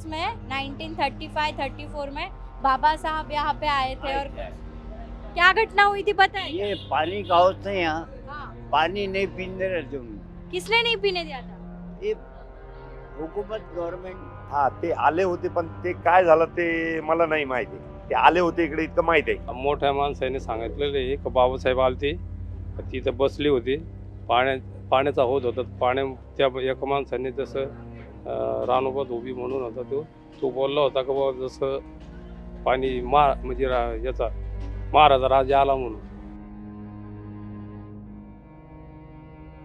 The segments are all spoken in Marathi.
में 1935-34 में बाबा साहब यहाँ पे आए थे और क्या घटना हुई थी पता है? ये पानी का हाउस है यहाँ, हाँ, पानी नहीं पीने रहते उनको। किसने नहीं पीने दिया था? ये हुकूमत गव्हर्नमेंट हा ते आले होते, पण ते काय झालं ते मला नाही माहिती. ते आले होते इकडे इतकं माहिती आहे. मोठ्या माणसाने सांगितलेलं आहे की बाबासाहेब आलते, तिथं बसली होती, पाण्याचा होत होता. त्या एका माणसाने जसं रानोबात उभी म्हणून होता तो बोलला होता की बाबा जसं पाणी म्हणजे याचा महाराजा राजा आला म्हणून.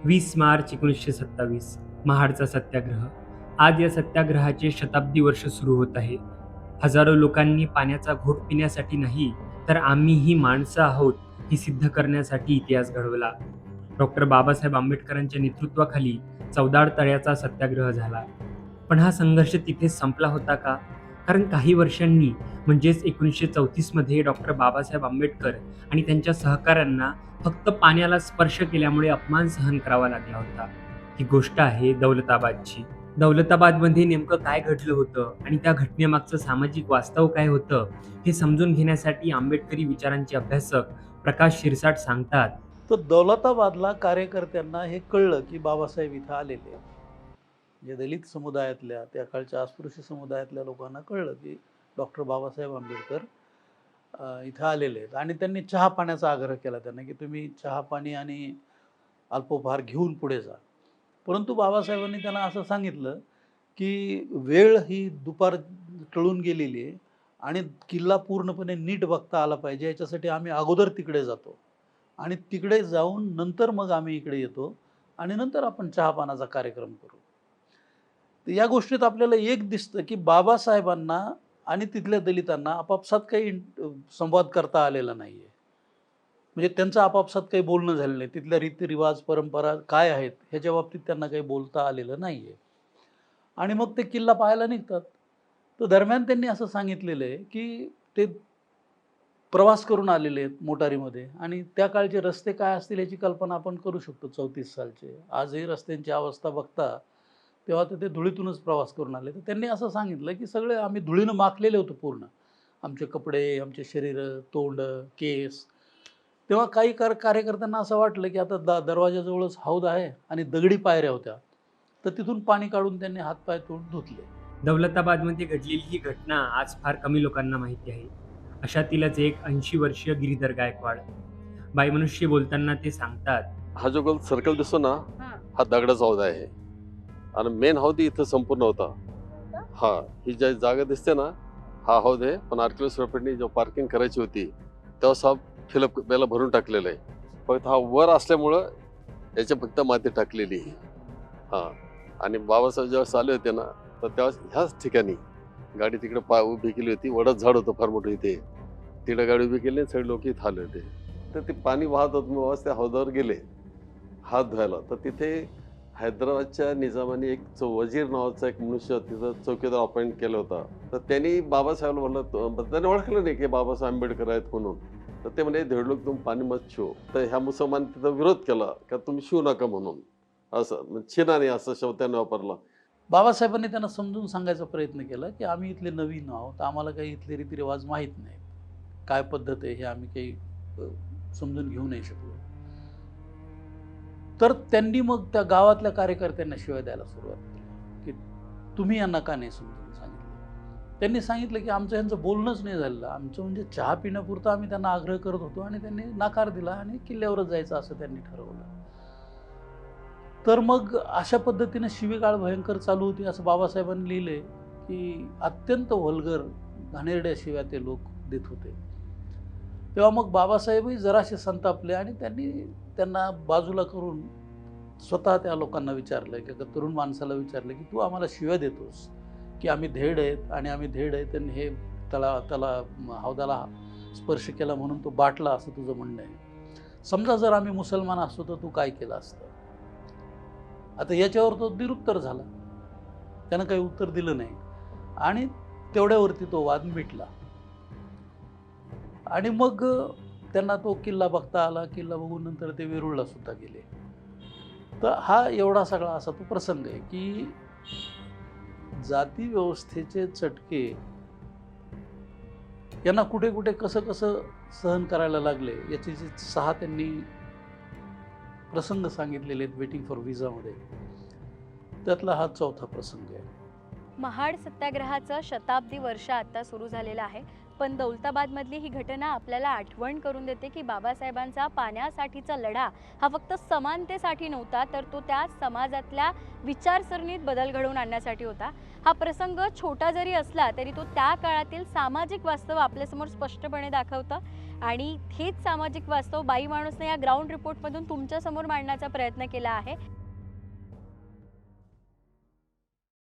20 मार्च 1927 महाडचा सत्याग्रह. आज या सत्याग्रहाचे शताब्दी वर्ष सुरू होत आहे. हजारो लोकांनी पाण्याचा घोट पिण्यासाठी नाही तर आम्हीही माणसं आहोत ही सिद्ध करण्यासाठी इतिहास घडवला. डॉक्टर बाबासाहेब आंबेडकरांच्या नेतृत्वाखाली 14 तळ्याचा सत्याग्रह झाला. पण हा संघर्ष तिथेच संपला होता का? कारण काही वर्षांनी म्हणजेच 1934 मध्ये डॉक्टर बाबासाहेब आंबेडकर आणि त्यांच्या सहकाऱ्यांना फक्त पाण्याला स्पर्श केल्यामुळे अपमान सहन करावा लागला होता. ही गोष्ट आहे दौलताबादची. दौलताबादमध्ये नेमकं काय घडलं होतं आणि त्या घटनेमागचं सामाजिक वास्तव काय होतं हे समजून घेण्यासाठी आंबेडकरी विचारांचे अभ्यासक प्रकाश शिरसाट सांगतात. तर दौलताबादला कार्यकर्त्यांना हे कळलं की बाबासाहेब इथं आलेले आहेत. जे दलित समुदायातल्या त्या काळच्या अस्पृश्य समुदायातल्या लोकांना कळलं की डॉक्टर बाबासाहेब आंबेडकर इथं आलेले आहेत आणि त्यांनी चहा पाण्याचा आग्रह केला त्यांना की तुम्ही चहा पाणी आणि अल्पोपहार घेऊन पुढे जा. परंतु बाबासाहेबांनी त्यांना असं सांगितलं की वेळ ही दुपार टळून गेलेली आहे आणि किल्ला पूर्णपणे नीट बघता आला पाहिजे, याच्यासाठी आम्ही अगोदर तिकडे जातो आणि तिकडे जाऊन नंतर मग आम्ही इकडे येतो आणि नंतर आपण चहापानाचा कार्यक्रम करू. तर या गोष्टीत आपल्याला एक दिसतं की बाबासाहेबांना आणि तिथल्या दलितांना आपापसात काही संवाद करता आलेला नाही आहे. म्हणजे त्यांचं आपापसात काही बोलणं झालं नाही. तिथल्या रीतिरिवाज परंपरा काय आहेत ह्याच्या बाबतीत त्यांना काही बोलता आलेलं नाही आहे. आणि मग ते किल्ला पाहायला निघतात. तर दरम्यान त्यांनी असं सांगितलेलं आहे की ते प्रवास करून आलेले आहेत मोटारीमध्ये आणि त्या काळचे रस्ते काय असतील याची कल्पना आपण करू शकतो. 34 सालचे आजही रस्त्यांची अवस्था बघता तेव्हा तर ते धुळीतूनच प्रवास करून आले. तर त्यांनी असं सांगितलं की सगळे आम्ही धुळीनं माखलेले होतो पूर्ण, आमचे कपडे, आमचे शरीर, तोंड, केस. तेव्हा काही कार्यकर्त्यांना असं वाटलं की आता दरवाजाजवळच हौद आहे आणि दगडी पायऱ्या होत्या, तर तिथून पाणी काढून त्यांनी हातपाय तोंड धुतले. दौलताबादमध्ये घडलेली ही घटना आज फार कमी लोकांना माहिती आहे. अशातीलच एक 80 वर्षीय गिरीधर गायकवाड. बायमनुष्य बोलताना ते सांगतात, हा जो गोल सर्कल दिसतो ना, हाँ. हा दगडाचा हौद आहे आणि मेन हौद इथं संपूर्ण होता. हा ही जी जागा दिसते ना, हा हौद आहे. पण आर्किओलॉजिस्ट प्रॉपर्टीने जो पार्किंग करायची होती तेव्हा साहेब फिलअप पहिला भरून टाकलेलं आहे. फक्त हा वर असल्यामुळं याच्या फक्त माती टाकलेली आहे. हा आणि बाबासाहेब जेव्हा आले होते ना, तर तेव्हा ह्याच ठिकाणी गाडी तिकडे उभी केली होती. वडच झाड होतं फार मोठं इथे, तिकडे गाडी उभी केली आणि सगळे लोक इथं आले होते. तर ते पाणी वाहत होतं. मग त्या हौदावर गेले हात धुवायला. तर तिथे हैदराबादच्या निजामाने एक वजीर नावाचा एक मनुष्य तिथं चौकीदार अपॉइंट केला होता. तर त्यांनी बाबासाहेबला म्हणलं, त्याने ओळखलं नाही की बाबासाहेब आंबेडकर आहेत म्हणून. तर ते म्हणे धेड लोक तुम्ही पाणी मत शिव. तर ह्या मुसलमान तिथं विरोध केला का तुम्ही शिवू नका म्हणून. असं छिना नाही असं शब्द त्याने वापरला. बाबासाहेबांनी त्यांना समजून सांगायचा प्रयत्न केला की आम्ही इथले नवीन आहोत, आम्हाला काही इथले रीतिरिवाज माहीत नाहीत, काय पद्धत आहे हे आम्ही काही समजून घेऊ नाही शकलो. तर त्यांनी मग त्या गावातल्या कार्यकर्त्यांना शिवाय द्यायला सुरुवात केली की तुम्ही यांना का नाही समजून सांगितलं. त्यांनी सांगितलं की आमचं यांचं बोलणंच नाही झालेलं, आमचं म्हणजे चहा पिण्यापुरतं आम्ही त्यांना आग्रह करत होतो आणि त्यांनी नकार दिला आणि किल्ल्यावरच जायचं असं त्यांनी ठरवलं. तर मग अशा पद्धतीने शिवीगाळ भयंकर चालू होती असं बाबासाहेबांनी लिहिलंय की अत्यंत वल्गर घाणेरड्या शिव्या ते लोक देत होते. तेव्हा मग बाबासाहेबही जराशे संतापले आणि त्यांना बाजूला करून स्वतः त्या लोकांना विचारलं की तरुण माणसाला विचारलं की तू आम्हाला शिव्या देतोस की आम्ही धेड आहेत आणि आम्ही धेड आहेत आणि हे त्याला हौदाला स्पर्श केला म्हणून तो बाटला असं तुझं म्हणणं आहे. समजा जर आम्ही मुसलमान असतो तर तू काय केलं असतं. आता याच्यावर तो निरुत्तर झाला, त्यानं काही उत्तर दिलं नाही आणि तेवढ्यावरती तो वाद मिटला. आणि मग त्यांना तो किल्ला बघता आला. किल्ला बघून नंतर ते वेरूळला सुद्धा गेले. तर हा एवढा सगळा असा तो प्रसंग आहे की जाती व्यवस्थेचे चटके यांना कुठे कुठे कसं कसं सहन करायला लागले याचे जे 6 त्यांनी प्रसंग सांगितलेले आहेत वेटिंग फॉर व्हिसामध्ये, त्यातला हा 4था प्रसंग आहे. महाड सत्याग्रहाचं शताब्दी वर्ष आता सुरू झालेलं आहे, पण दौलताबादमधली ही घटना आपल्याला आठवण करून देते की बाबासाहेबांचा पाण्यासाठीचा लढा हा फक्त समानतेसाठी नव्हता, तर तो त्या समाजातल्या विचारसरणीत बदल घडवून आणण्यासाठी होता. हा प्रसंग छोटा जरी असला तरी तो त्या काळातील सामाजिक वास्तव आपल्यासमोर स्पष्टपणे दाखवतं आणि हेच सामाजिक वास्तव बाई माणूसने या ग्राउंड रिपोर्टमधून तुमच्यासमोर मांडण्याचा प्रयत्न केला आहे.